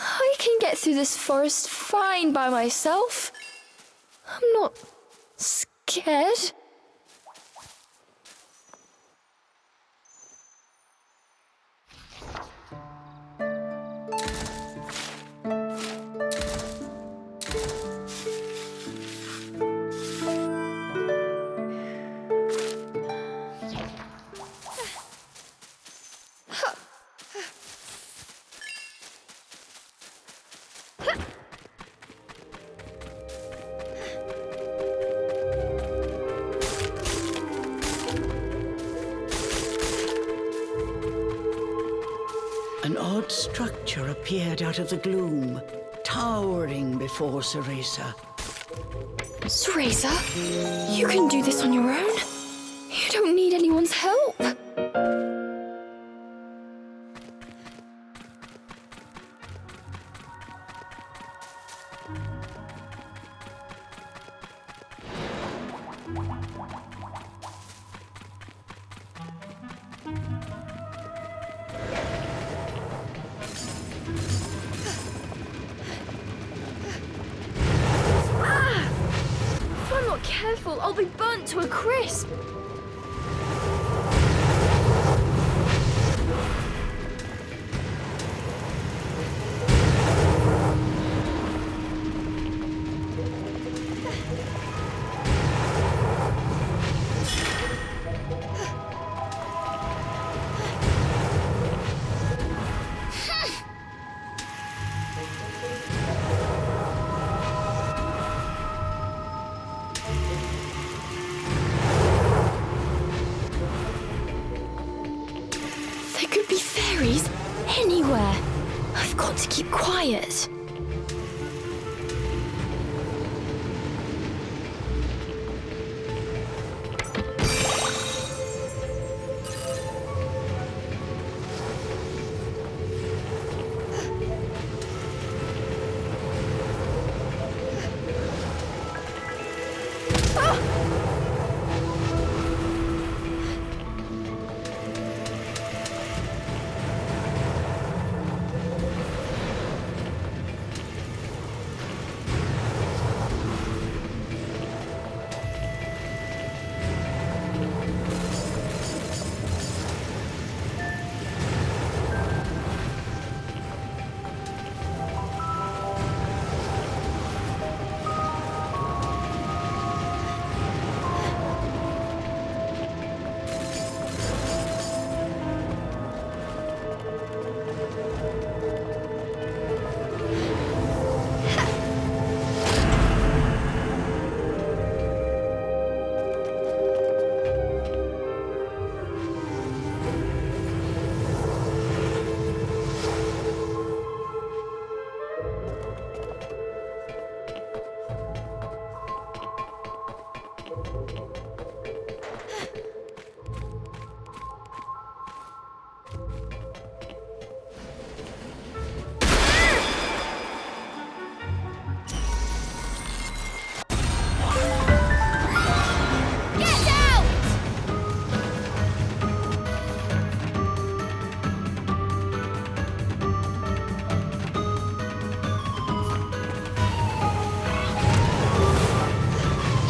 I can get through this forest fine by myself. I'm not scared. An odd structure appeared out of the gloom, towering before Ceresa. Ceresa, you can do this on your own. You don't need anyone's help. If I'm not careful, I'll be burnt to a crisp. There could be fairies anywhere. I've got to keep quiet.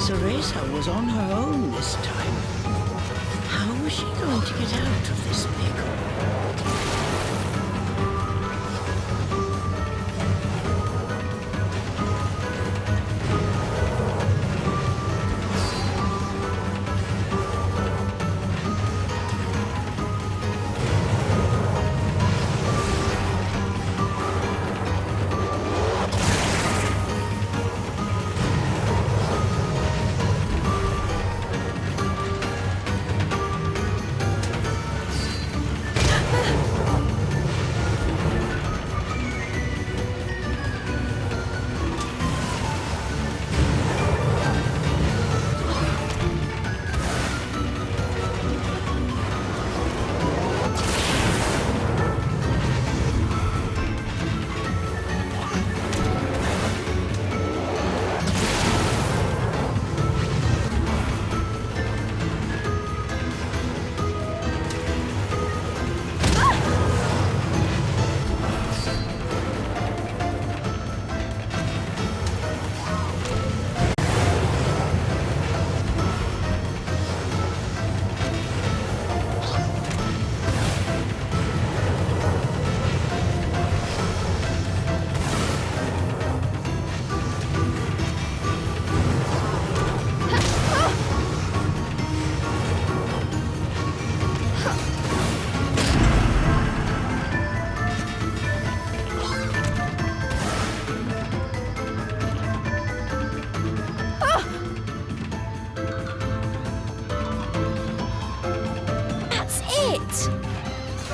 Cereza was on her own this time. How was she going to get out of this pickle?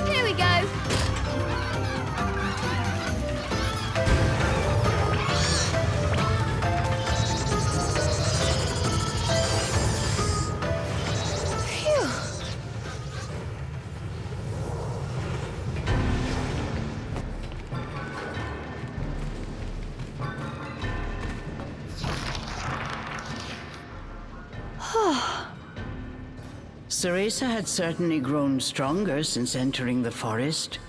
Here we go. Phew. Cereza had certainly grown stronger since entering the forest.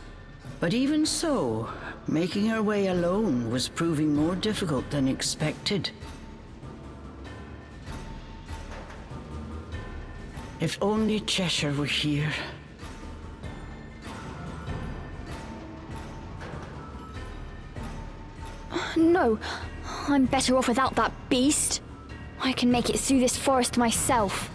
But even so, making her way alone was proving more difficult than expected. If only Cheshire were here. No, I'm better off without that beast. I can make it through this forest myself.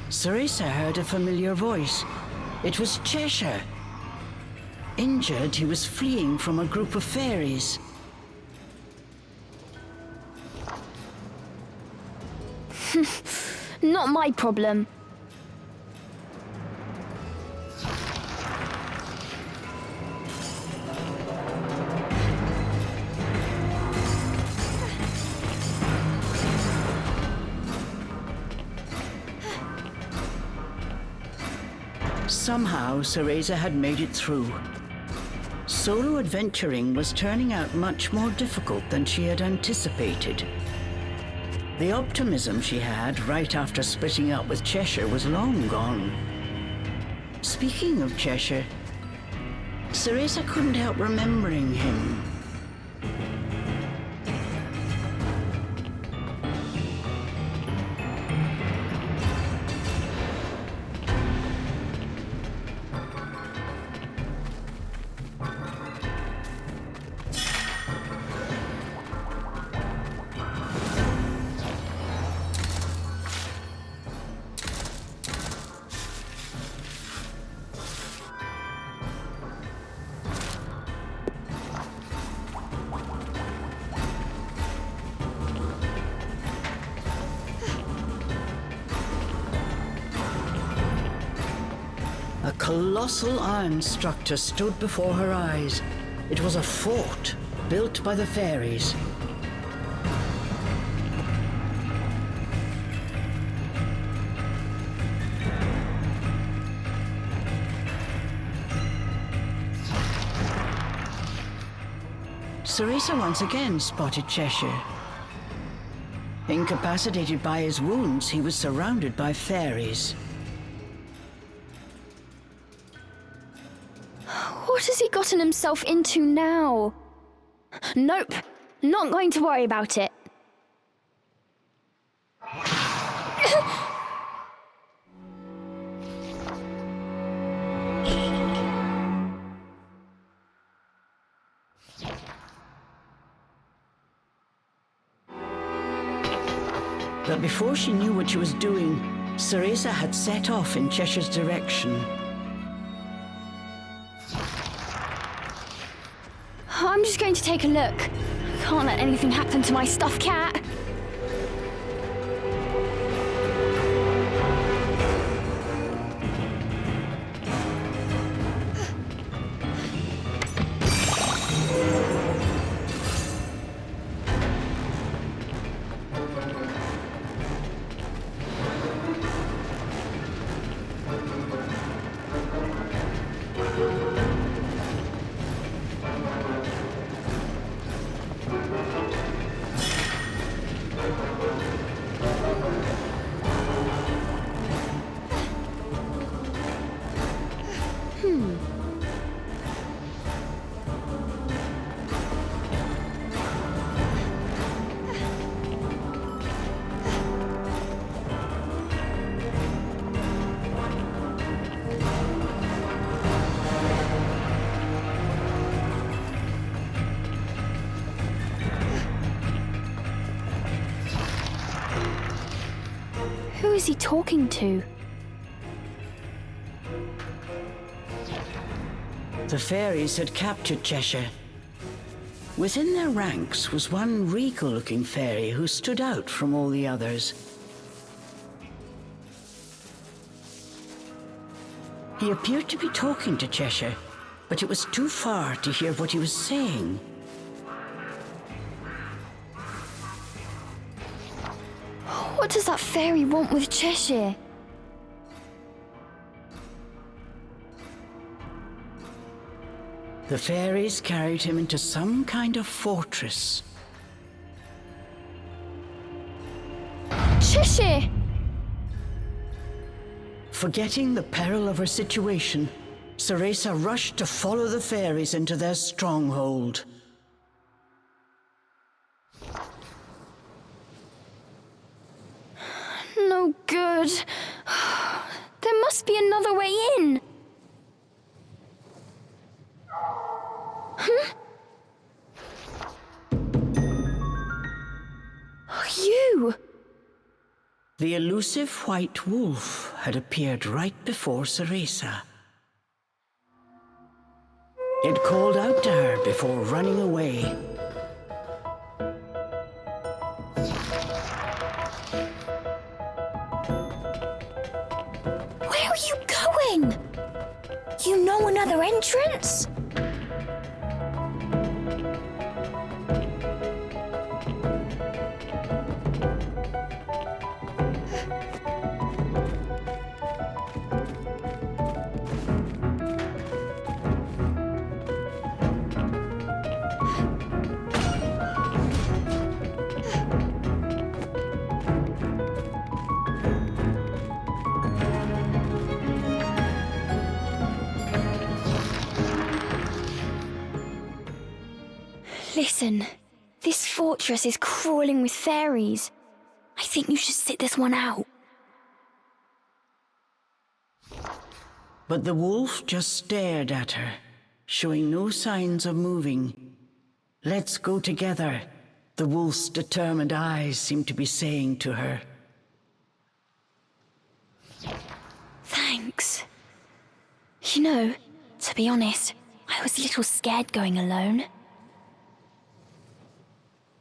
Cereza heard a familiar voice. It was Cheshire. Injured, he was fleeing from a group of fairies. Not my problem. Somehow, Cereza had made it through. Solo adventuring was turning out much more difficult than she had anticipated. The optimism she had right after splitting up with Cheshire was long gone. Speaking of Cheshire, Cereza couldn't help remembering him. A colossal iron structure stood before her eyes. It was a fort built by the fairies. Cereza once again spotted Cheshire. Incapacitated by his wounds, he was surrounded by fairies. What has he gotten himself into now? Nope, not going to worry about it. But before she knew what she was doing, Ceresa had set off in Cheshire's direction. I'm just going to take a look. Can't let anything happen to my stuffed cat. Who is he talking to? The fairies had captured Cheshire. Within their ranks was one regal-looking fairy who stood out from all the others. He appeared to be talking to Cheshire, but it was too far to hear what he was saying. What does that fairy want with Cheshire? The fairies carried him into some kind of fortress. Cheshire! Forgetting the peril of her situation, Ceresa rushed to follow the fairies into their stronghold. No good. There must be another way in. Huh? You! The elusive white wolf had appeared right before Ceresa. It called out to her before running away. Where are you going? You know another entrance? Listen, this fortress is crawling with fairies. I think you should sit this one out. But the wolf just stared at her, showing no signs of moving. "Let's go together," the wolf's determined eyes seemed to be saying to her. Thanks. You know, to be honest, I was a little scared going alone.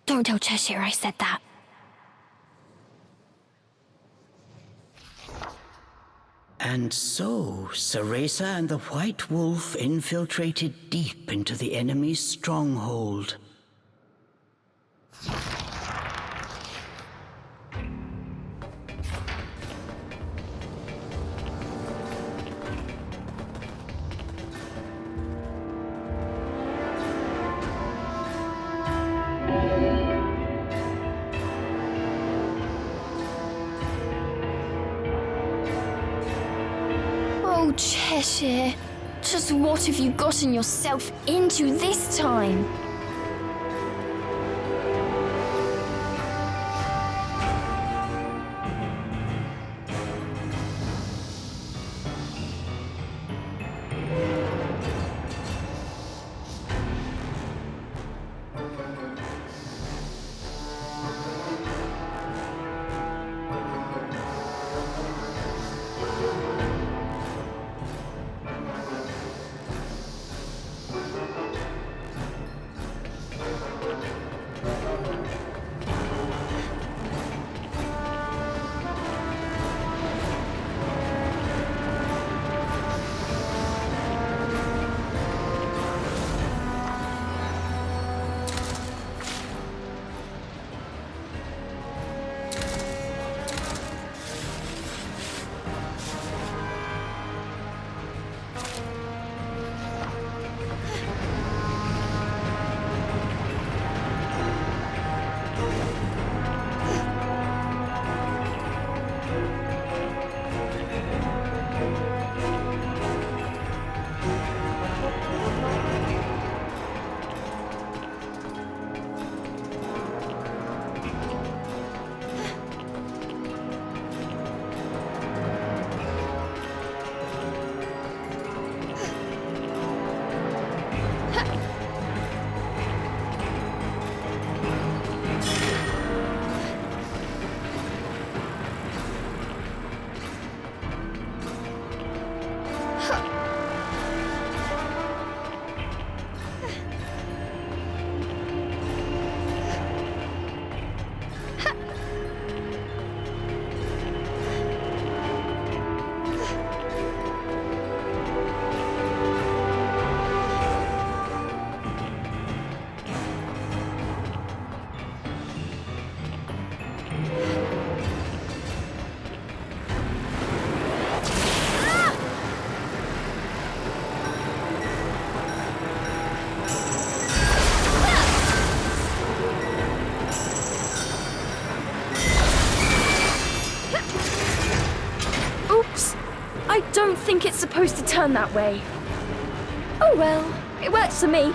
Don't tell Cheshire I said that. And so, Ceresa and the White Wolf infiltrated deep into the enemy's stronghold. Oh, Cheshire. Just what have you gotten yourself into this time? I don't think it's supposed to turn that way. Oh well, it works for me.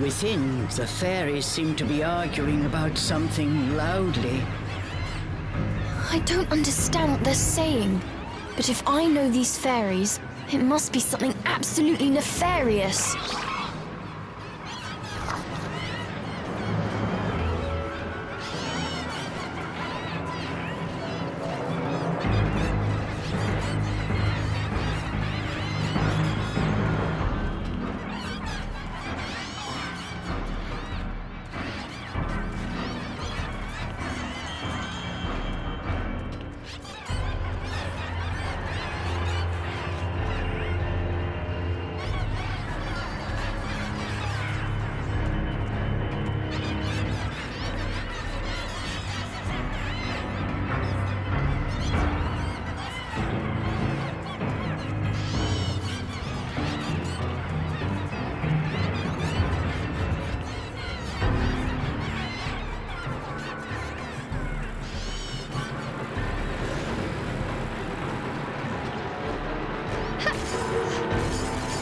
Within, the fairies seem to be arguing about something loudly. I don't understand what they're saying. But if I know these fairies, it must be something absolutely nefarious.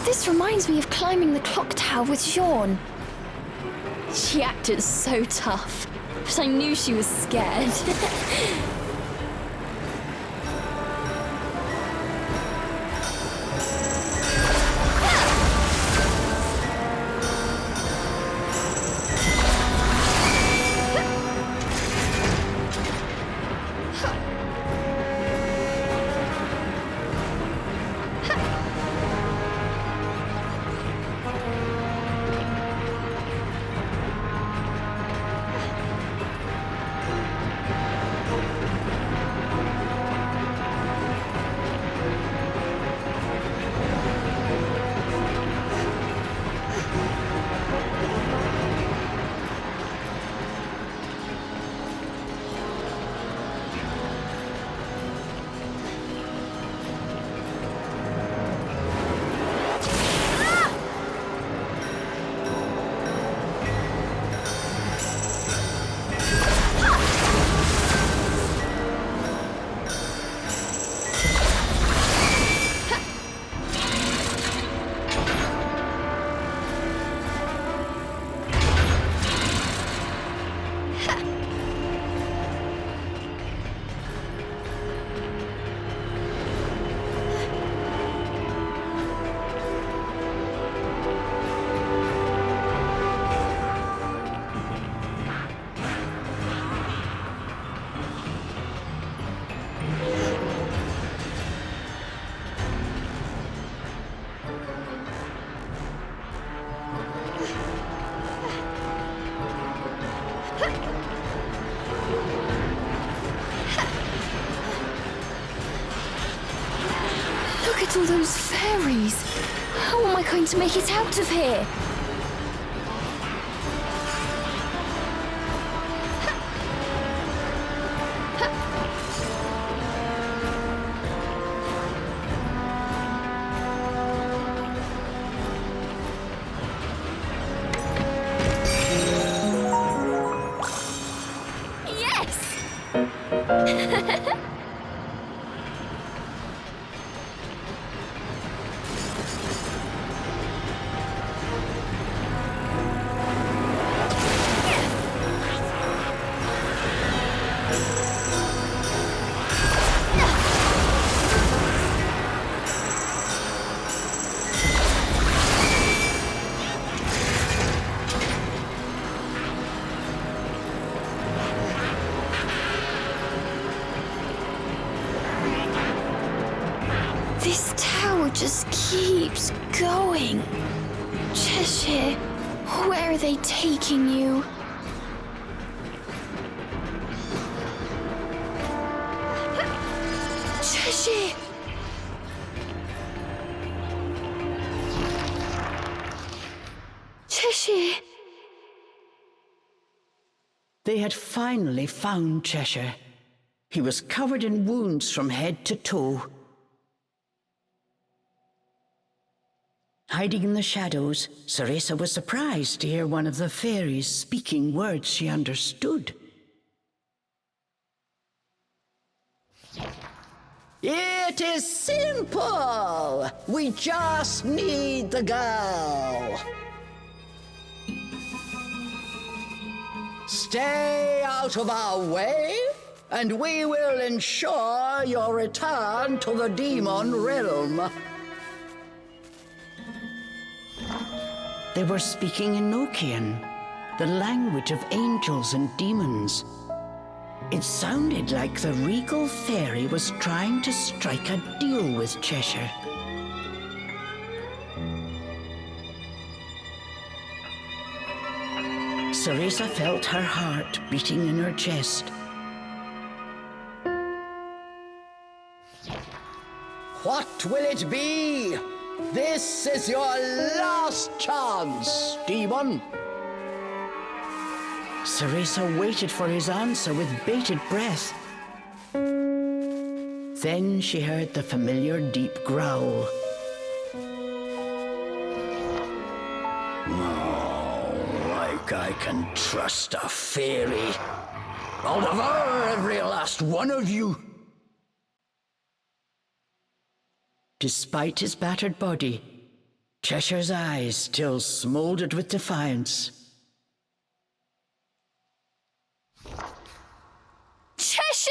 This reminds me of climbing the clock tower with Jean. She acted so tough, but I knew she was scared. Look at all those fairies! How am I going to make it out of here? This tower just keeps going. Cheshire, where are they taking you? Cheshire! Cheshire! They had finally found Cheshire. He was covered in wounds from head to toe. Hiding in the shadows, Ceresa was surprised to hear one of the fairies speaking words she understood. It is simple! We just need the girl! stay out of our way, and we will ensure your return to the demon realm. They were speaking Enochian, the language of angels and demons. It sounded like the regal fairy was trying to strike a deal with Cheshire. Ceresa felt her heart beating in her chest. What will it be? This is your last chance, demon. Ceresa waited for his answer with bated breath. Then she heard the familiar deep growl. I can trust a fairy. I'll devour every last one of you. Despite his battered body, Cheshire's eyes still smoldered with defiance. Cheshire!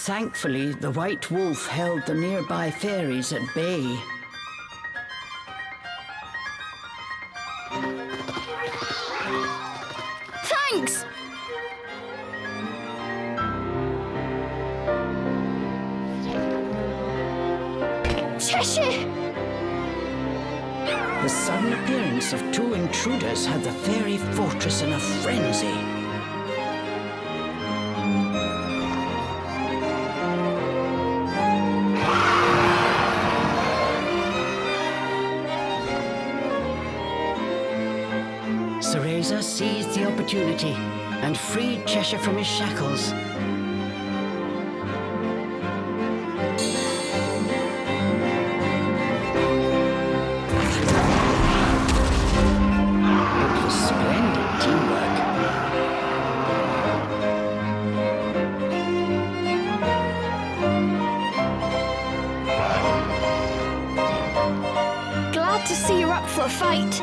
Thankfully, the White Wolf held the nearby fairies at bay. Thanks! Cheshire! The sudden appearance of two intruders had the fairy fortress in a frenzy. Ceresa seized the opportunity and freed Cheshire from his shackles. It was splendid teamwork. Glad to see you're up for a fight.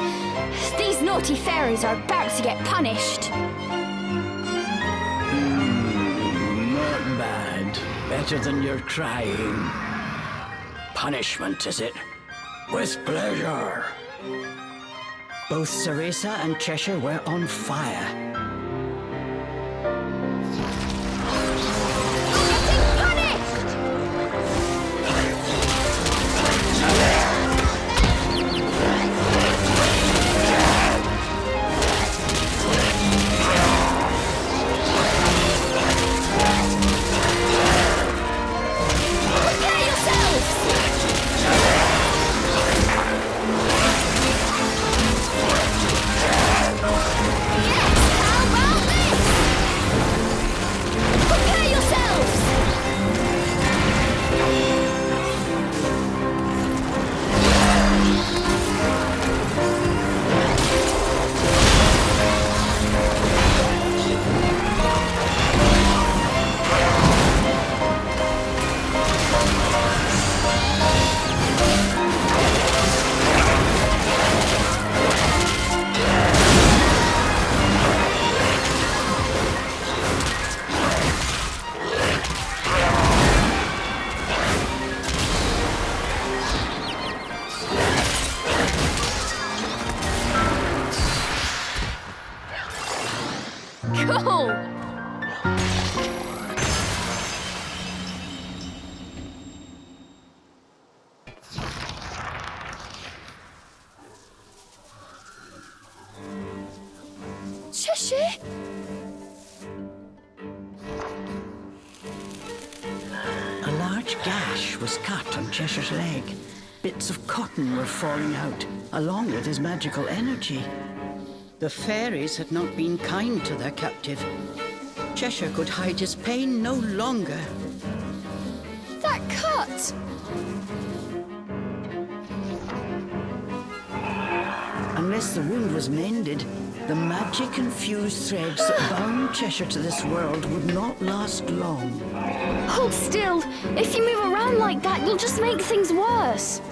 These naughty fairies are about to get punished. Not bad. Better than your crying. Punishment, is it? With pleasure. Both Ceresa and Cheshire were on fire. Getting punished! Prepare yourselves! How about this? Prepare yourselves! Cool! Cheshire? A large gash was cut on Cheshire's leg. Bits of cotton were falling out, along with his magical energy. The fairies had not been kind to their captive. Cheshire could hide his pain no longer. That cut! Unless the wound was mended, The magic-infused threads that bound Cheshire to this world would not last long. Hold still! If you move around like that, you'll just make things worse.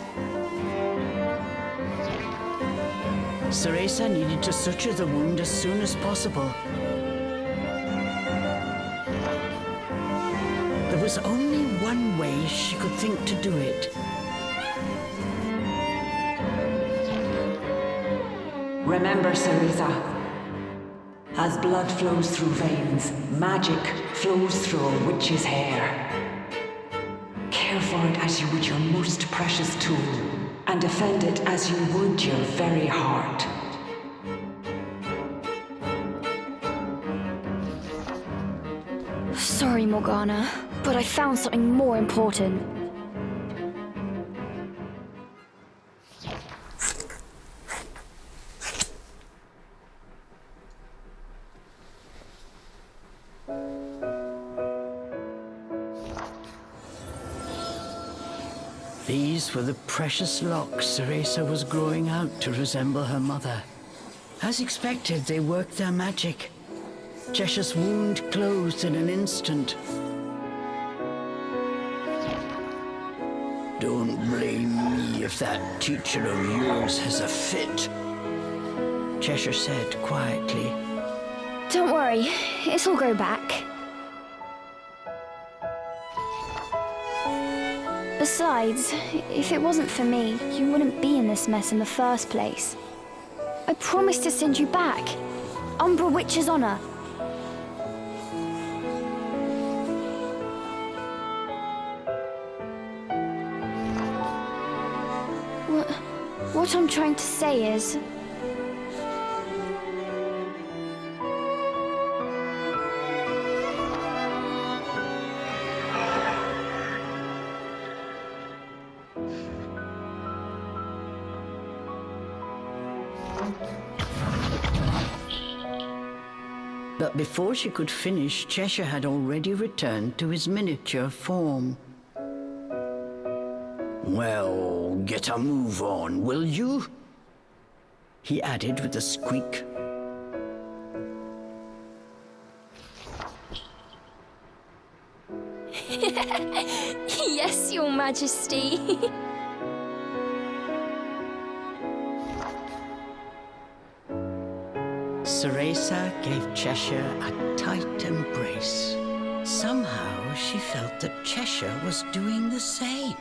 Ceresa needed to suture the wound as soon as possible. There was only one way she could think to do it. Remember, Ceresa, as blood flows through veins, magic flows through a witch's hair. Care for it as you would your most precious tool, and defend it as you would your very heart. Sorry, Morgana, but I found something more important. These were the precious locks Ceresa was growing out to resemble her mother. As expected, they worked their magic. Cheshire's wound closed in an instant. Don't blame me if that teacher of yours has a fit, Cheshire said quietly. Don't worry, it'll grow back. Besides, if it wasn't for me, you wouldn't be in this mess in the first place. I promised to send you back. Umbra Witch's honor. What I'm trying to say is... But before she could finish, Cheshire had already returned to his miniature form. Well, get a move on, will you? He added with a squeak. Yes, Your Majesty. Ceresa gave Cheshire a tight embrace. Somehow she felt that Cheshire was doing the same.